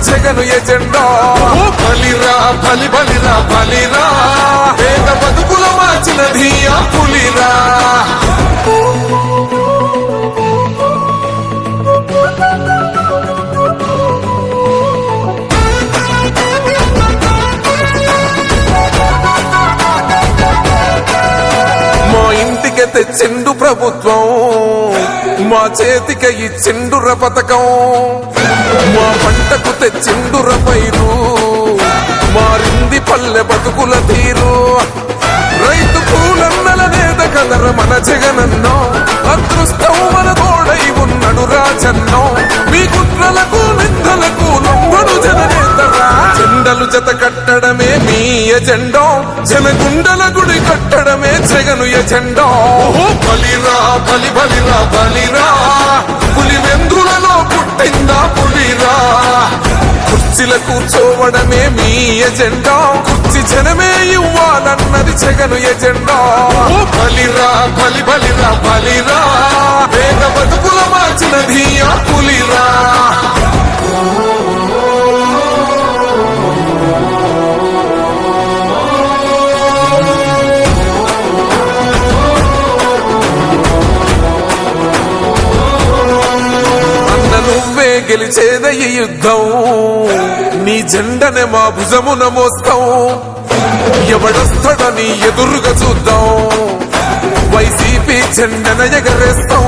Jagan agenda. బలిరా బలి బలిరా బలిరా, పేద బతుకుల మార్చినది ఆ పులిరా. తెచ్చిండు ప్రభుత్వం, మా చేతికి ఇచ్చిండుర పథకం. మా పంటకు తెచ్చిండుర పైరు, మారింది పల్లె బతుకుల తీరు. రైతు పూలన్నల నేత కదర మన జగనన్నో, అదృష్టం మన తోడై ఉన్నడు రాజన్నో. మీ కుట్రలకు నిందలకు లొంగడు జననేతరా. జెండలు జత కట్టడమే మీ ఎజెండా, జనగుండల గుడి కట్టడమే జగను ఎజెండా. బలిరా బలి బలిరా బలిరా, పులి వెందులలో పుట్టిందా పులిరా. కుర్చీల కూర్చోవడమే మీ ఎజెండా, కుర్చీ జనమే ఇవ్వాలన్నది జగను ఎజెండా. బలిరా బలి బలిరా బలిరా, పేద బతుకుల మార్చినది ఆ పులిరా. నువ్వే గెలిచేద ఈ యుద్ధం, నీ జెండనే మా భుజమున మోస్తాం. ఎవడొస్తాడని ఎదురుగా చూద్దాం, వైసీపీ జెండన ఎగరేస్తాం.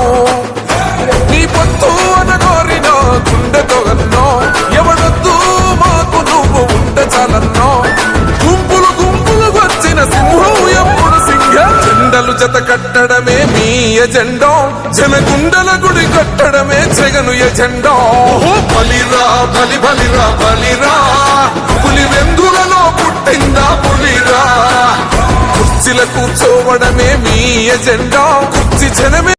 నీ పొత్తు అనగోరినో గుండెతో అన్నో, ఎవడొద్దు మాకు నువ్వు ఉంటే చాలన్నో. గుంపులు గుంపులు వచ్చిన సింహం ఎప్పుడు సింహం. జెండలు జత కట్టడమే మీ ఎజెండా, జనగుండల గుడి కట్టడమే జగను ఎజెండా. బలిరా బలి బలిరా బలిరా, పులి వెందులలో పుట్టిందా పులిరా. కుర్చీల కూర్చోవడమే మీ ఎజెండా, కుర్చీ జనమే